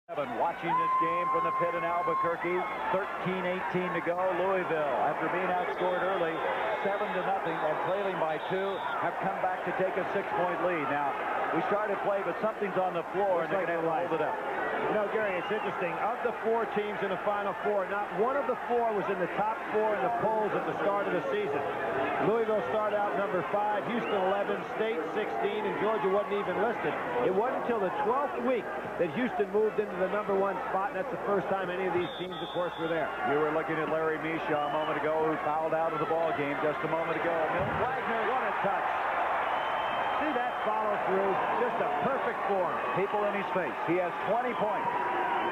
Watching this game from the pit in Albuquerque, 13-18 to go. Louisville, after being outscored early, 7-0 and trailing by 2, have come back to take a 6-point lead. Now, we started play, but something's on the floor, and they're going to hold it up. You know, Gary, it's interesting. Of the 4 teams in the Final Four, not one of the 4 was in the top 4 in the polls at the start of the season. Louisville started out number 5, Houston 11, State 16, and Georgia wasn't even listed. It wasn't until the 12th week that Houston moved into the number 1 spot, and that's the first time any of these teams, of course, were there. You were looking at Larry Mishaw a moment ago, who fouled out of the ball game just a moment ago. Milt Wagner, what a touch. See that follow through, just a perfect form. People in his face. He has 20 points.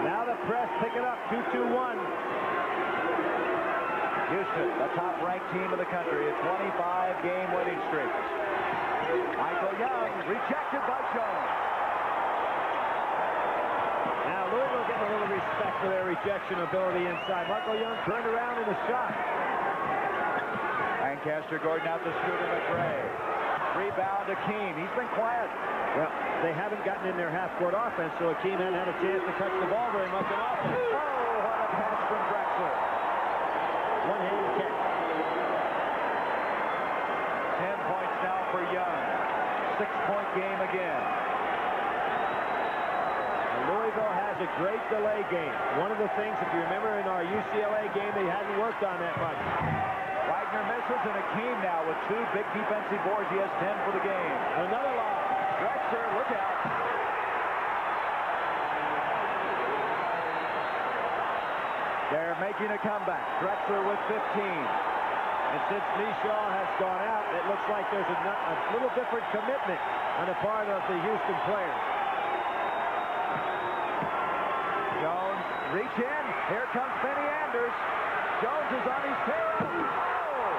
Now the press pick it up, 2-2-1. Houston, the top-ranked team in the country, a 25-game winning streak. Michael Young, rejected by Jones. Now Louisville getting a little respect for their rejection ability inside. Michael Young turned around in a shot. Lancaster Gordon out to Scooter McRae. Rebound Akeem. He's been quiet. Well, they haven't gotten in their half-court offense, so Akeem hadn't had a chance to touch the ball very much in offense. Oh, what a pass from Drexler. One-handed catch. 10 points now for Young. 6-point game again. And Louisville has a great delay game. One of the things, if you remember in our UCLA game, they hadn't worked on that much. Wagner misses, and Akeem now with 2 big defensive boards. He has 10 for the game. Another loss. Drexler, look out. They're making a comeback. Drexler with 15. And since Mishaw has gone out, it looks like there's a little different commitment on the part of the Houston players. Jones, reach in. Here comes Benny Anders. Jones is on his tail. Oh!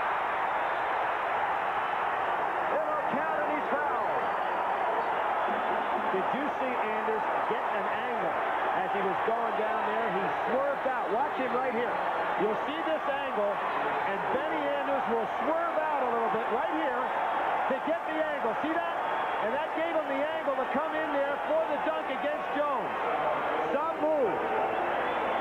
It'll count, and he's fouled. Did you see Anders get an angle as he was going down there? He swerved out. Watch him right here. You'll see this angle, and Benny Anders will swerve out a little bit right here to get the angle. See that? And that gave him the angle to come in there for the dunk against Jones. Some move.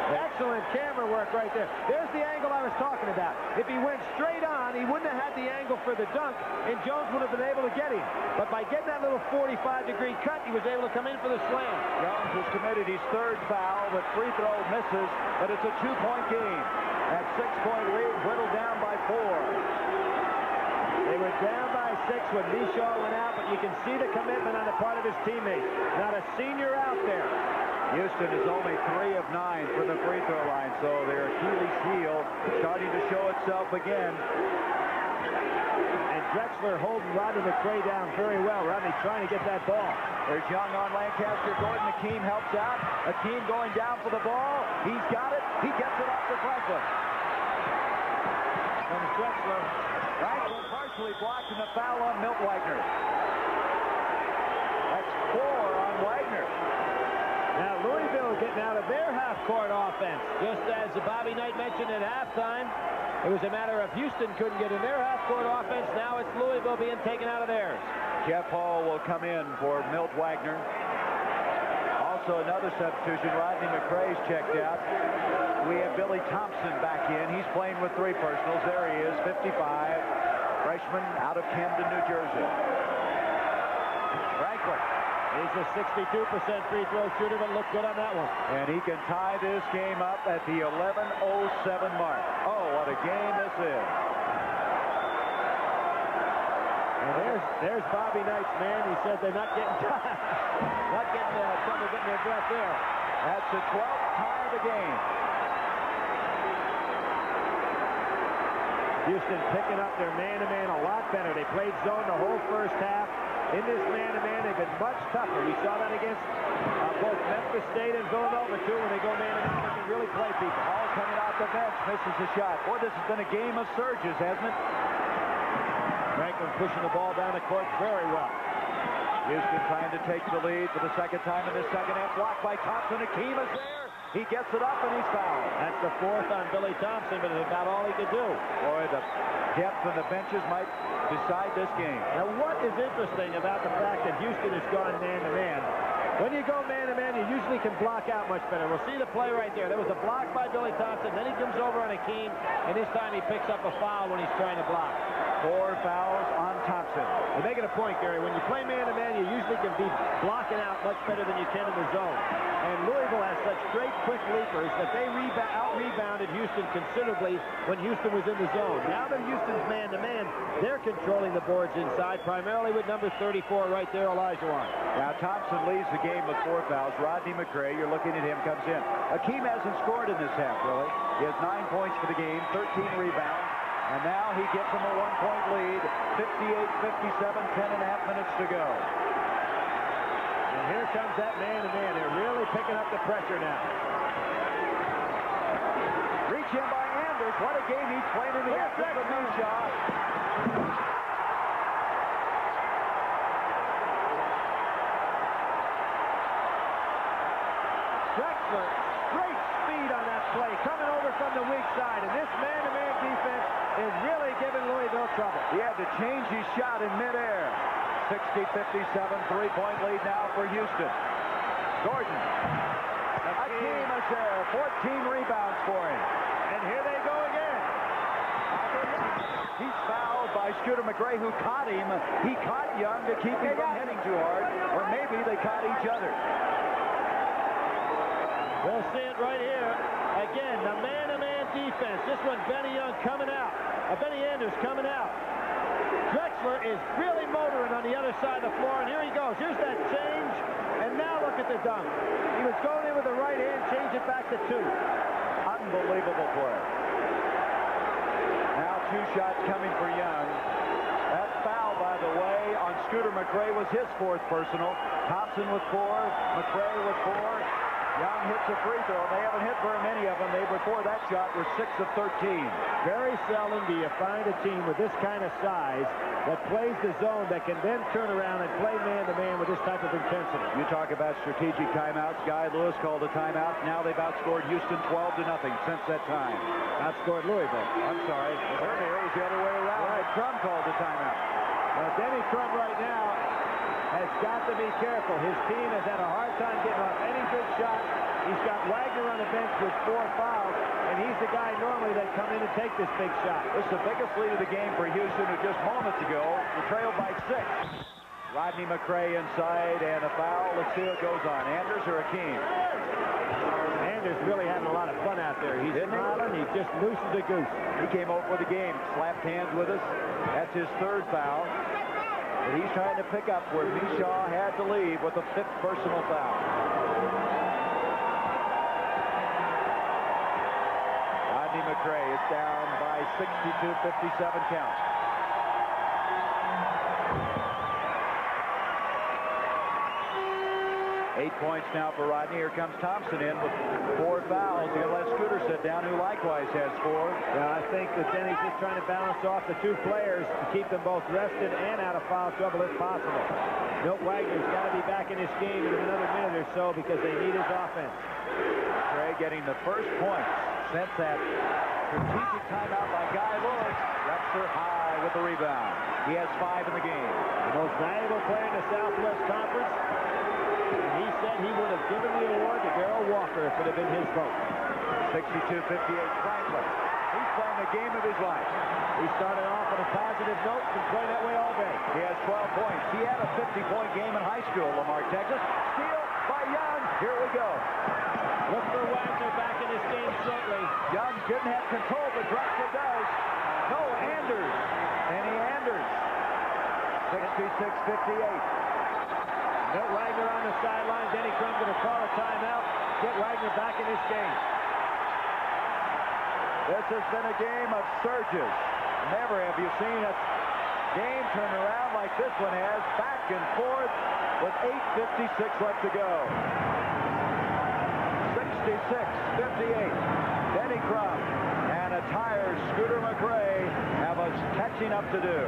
Excellent camera work right there. There's the angle I was talking about. If he went straight on, he wouldn't have had the angle for the dunk, and Jones would have been able to get him. But by getting that little 45-degree cut, he was able to come in for the slam. Jones has committed his 3rd foul, but free throw misses, but it's a 2-point game. That 6-point lead whittled down by 4. They were down by 6 when Mishaw went out, but you can see the commitment on the part of his teammates. Not a senior out there. Houston is only 3 of 9 from the free throw line, so their Achilles heel starting to show itself again. And Drexler holding Rodney McRae down very well. Rodney trying to get that ball. There's Young on Lancaster Gordon. Akeem helps out. Akeem going down for the ball. He's got it. He gets it off to Franklin. Comes Drexler. Franklin partially blocked, and the foul on Milt Wagner. That's 4 on Wagner. Now Louisville getting out of their half-court offense. Just as Bobby Knight mentioned at halftime, it was a matter of Houston couldn't get in their half-court offense. Now it's Louisville being taken out of theirs. Jeff Hall will come in for Milt Wagner. Also another substitution, Rodney McRae's checked out. We have Billy Thompson back in. He's playing with 3 personals. There he is, 55. Freshman out of Camden, New Jersey. Franklin. He's a 62% free throw shooter, but looked good on that one. And he can tie this game up at the 11:07 mark. Oh, what a game this is. And there's Bobby Knight's man. He said they're not getting trouble getting their breath there. That's the 12th tie of the game. Houston picking up their man-to-man a lot better. They played zone the whole first half. In this man-to-man, they've been much tougher. We saw that against both Memphis State and Villanova, too, when they go man-to-man. They can really play people. All coming off the bench, misses a shot. Boy, this has been a game of surges, hasn't it? Franklin pushing the ball down the court very well. Houston trying to take the lead for the 2nd time in this 2nd half. Blocked by Thompson. Akeem is there. He gets it up, and he's fouled. That's the 4th on Billy Thompson, but it's about all he could do. Boy, the depth on the benches might decide this game. Now, what is interesting about the fact that Houston has gone man-to-man When you go man-to-man, you usually can block out much better. We'll see the play right there. There was a block by Billy Thompson. Then he comes over on Akeem, and this time he picks up a foul when he's trying to block. 4 fouls on Thompson. They're making a point, Gary. When you play man-to-man, you usually can be blocking out much better than you can in the zone. And Louisville has such great quick leapers that they out-rebounded Houston considerably when Houston was in the zone. Now that Houston's man-to-man, they're controlling the boards inside, primarily with number 34 right there, Olajuwon. Now Thompson leads the game with 4 fouls. Rodney McRae, you're looking at him, comes in. Akeem hasn't scored in this half, really. He has 9 points for the game, 13 rebounds. And now he gives them a 1-point lead, 58-57, 10.5 minutes to go. And here comes that man-to-man. They're really picking up the pressure now. Reach in by Anders. What a game he's playing in the effort for Mishaw. Drexler, great speed on that play, coming over from the weak side. And this man-to-man defense is really giving Louisville trouble. He had to change his shot in midair. 60-57, 3-point lead now for Houston. Gordon. Akeem is there. 14 rebounds for him. And here they go again. He's fouled by Scooter McRae, who caught him. He caught Young to keep him from hitting too hard. Or maybe they caught each other. We'll see it right here. Again, the man-to-man defense. This one, Benny Young coming out. Benny Anders coming out. Drexler is really motoring on the other side of the floor, and here he goes. Here's that change, and now look at the dunk. He was going in with the right hand, change it back to 2. Unbelievable play. Now 2 shots coming for Young. That foul, by the way, on Scooter McRae was his 4th personal. Thompson with 4, McRae with 4. Young hits a free throw. They haven't hit very many of them. They, before that shot, were 6 of 13. Very seldom do you find a team with this kind of size that plays the zone that can then turn around and play man-to-man with this type of intensity. You talk about strategic timeouts. Guy Lewis called a timeout. Now they've outscored Houston 12-0 since that time. Outscored Louisville. I'm sorry. Earlier it was the other way around. Right. Crum called the timeout. Well, Denny Crum right now has got to be careful. His team has had a hard time getting off any good shot. He's got Wagner on the bench with 4 fouls, and he's the guy normally that come in and take this big shot. This is the biggest lead of the game for Houston, who just moments ago trailed by 6. Rodney McRae inside, and a foul. Let's see what goes on. Anders or Akeem? Anders really having a lot of fun out there. He's smiling. He just looses the goose. He came over for the game, slapped hands with us. That's his 3rd foul. But he's trying to pick up where Mishaw had to leave with a 5th personal foul. Rodney McRae is down by 62-57 count. 8 points now for Rodney. Here comes Thompson in with 4 fouls. He's going to let Scooter sit down, who likewise has 4. Yeah, I think that Denny's just trying to balance off the 2 players to keep them both rested and out of foul trouble if possible. Milt Wagner's got to be back in this game in another minute or so because they need his offense. Trey getting the first point since that strategic timeout by Guy Lewis. Drexler high with the rebound. He has 5 in the game. The most valuable player in the Southwest Conference. And he said he would have given the award to Darrell Walker if it had been his vote. 62-58 Franklin. He's playing the game of his life. He started off on a positive note and played that way all day. He has 12 points. He had a 50-point game in high school, Lamar, Texas. Steal by Young. Here we go. Look for Wagner back in this game shortly. Young didn't have control, but Drexler does. No, Anders. Danny Anders. 66-58. Milt Wagner on the sideline. Denny Crum going to call a timeout. Get Wagner back in this game. This has been a game of surges. Never have you seen a game turn around like this one has. Back and forth with 8:56 left to go. 66-58. Denny Crum and a tired Scooter McRae have us catching up to do.